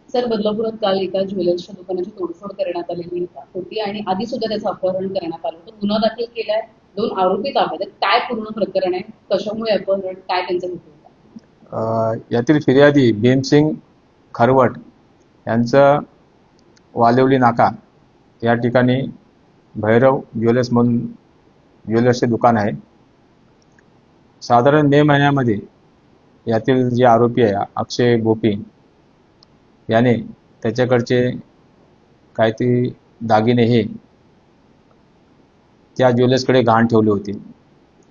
Sir, बदलापुरात काल एका ज्वेलर्सच्या दुकानाची तोडफोड करण्यात आलेली होती आणि आधी सुद्धा त्याचं अपहरण करण्यात आलं होतं. गुन्हा दाखल केलाय. 2 आरोपी ताब्यात आहेत. काय पूर्ण प्रकरण आहे? कशामुळे अपहरण? काय त्यांचा हेतू होता? यातील फिर्यादी भीमसिंग खरवट यांचं वालिवली नाका या ठिकाणी भैरव ज्वेलर्स म्हणून ज्वेलर्सचे दुकान आहे. साधारण मे महिन्यामध्ये यातील जे आरोपी आहे अक्षय गोपी याने त्याच्याकडचे काहीतरी दागिने हे त्या ज्वेलर्सकडे गहाण ठेवले होते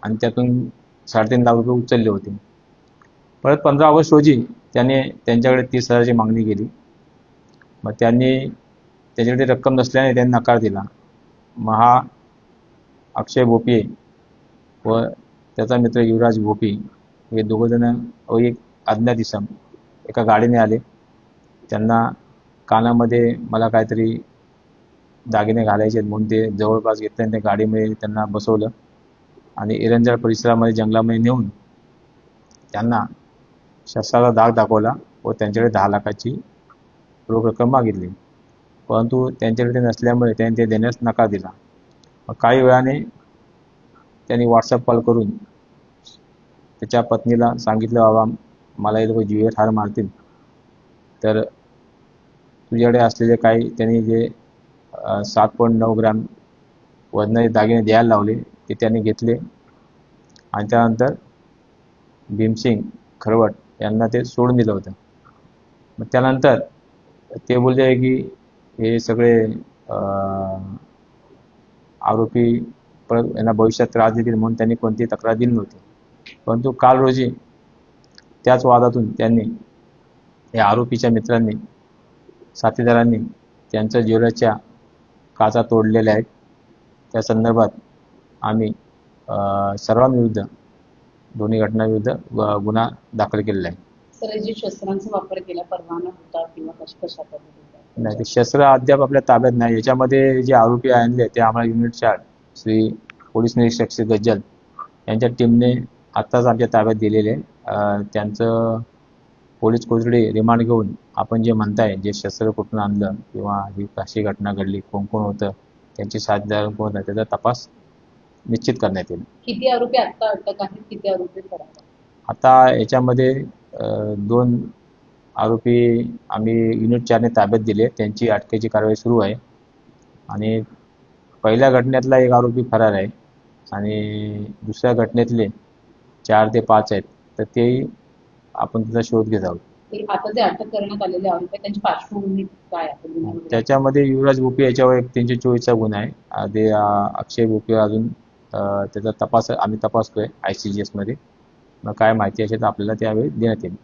आणि त्यातून 3.5 लाख रुपये उचलले होते. परत 15 ऑगस्ट रोजी त्याने त्यांच्याकडे 30,000ची मागणी केली. मग त्यांनी त्याच्याकडे रक्कम नसल्याने त्यांनी नकार दिला. मग हा अक्षय भोपी व त्याचा मित्र युवराज भोपी हे दोघंजण एक अज्ञात इसम एका गाडीने आले. त्यांना कानामध्ये मला काहीतरी दागिने घालायचे म्हणून ते जवळपास घेतले आणि त्या गाडीमध्ये त्यांना बसवलं आणि एरंजळ परिसरामध्ये जंगलामध्ये नेऊन त्यांना शस्त्राचा दाग दाखवला व त्यांच्याकडे 10 लाखाची रोख रक्कम मागितली. परंतु त्यांच्याकडे नसल्यामुळे त्यांनी ते देण्यास नकार दिला. काही वेळाने त्यांनी व्हॉट्सअप कॉल करून त्याच्या पत्नीला सांगितलं, बाबा मला हे लोक जीवे ठार मारतील, तर तुझ्याकडे असलेले काही त्यांनी जे 7.9 ग्रॅम वजनाचे दागिने द्यायला लावले ते त्यांनी घेतले आणि त्यानंतर भीमसिंग खरवट यांना ते सोडून दिलं होतं. मग त्यानंतर ते बोलले की हे सगळे आरोपी परत यांना भविष्यात त्रास देतील म्हणून त्यांनी कोणतीही तक्रार दिली नव्हती. परंतु काल रोजी त्याच वादातून त्यांनी या आरोपीच्या मित्रांनी साथीदारांनी त्यांच्या ज्वेलर्सच्या काचा तोडलेल्या आहेत. त्या संदर्भात आम्ही सर्वांविरुद्ध दोन्ही घटनांविरुद्ध गुन्हा दाखल केलेला आहे. सर, जे शस्त्रांचा वापर केला परवाना होता किंवा कशा पद्धतीने? नाही, ते शस्त्र अद्याप आपल्या ताब्यात नाही. याच्यामध्ये जे आरोपी आणले ते आम्हाला युनिट 4 श्री पोलीस निरीक्षक श्री गज्जल यांच्या टीमने आत्ताच आमच्या ताब्यात दिलेले. त्यांचं पोलीस कोठडी रिमांड घेऊन आपण जे म्हणताय जे शस्त्र कुठून आणलं किंवा ही कशी घटना घडली, कोण कोण होतं, त्यांची साथीदार कोण होतं, त्याचा तपास निश्चित करण्यात येईल. किती आरोपी आता अटक आहेत? किती आरोपी फरार आहेत? आता याच्यामध्ये 2 आरोपी आम्ही युनिट 4ने ताब्यात दिले. त्यांची अटकेची कारवाई सुरू आहे आणि पहिल्या घटनेतला 1 आरोपी फरार आहे आणि दुसऱ्या घटनेतले 4 ते 5 आहेत. तर तेही आपण त्याचा शोध घेत आहोत. आता जे अटक करण्यात आलेले आरोपी आहेत त्यांची पार्श्वभूमी काय आहे? त्याच्यामध्ये युवराज भोपी याच्यावर एक 324चा गुन्हा आहे. ते अक्षय भोपी अजून त्याचा तपास आम्ही तपासतोय ICGS मध्ये. मग काय माहिती असेल तर आपल्याला त्यावेळी देण्यात येईल.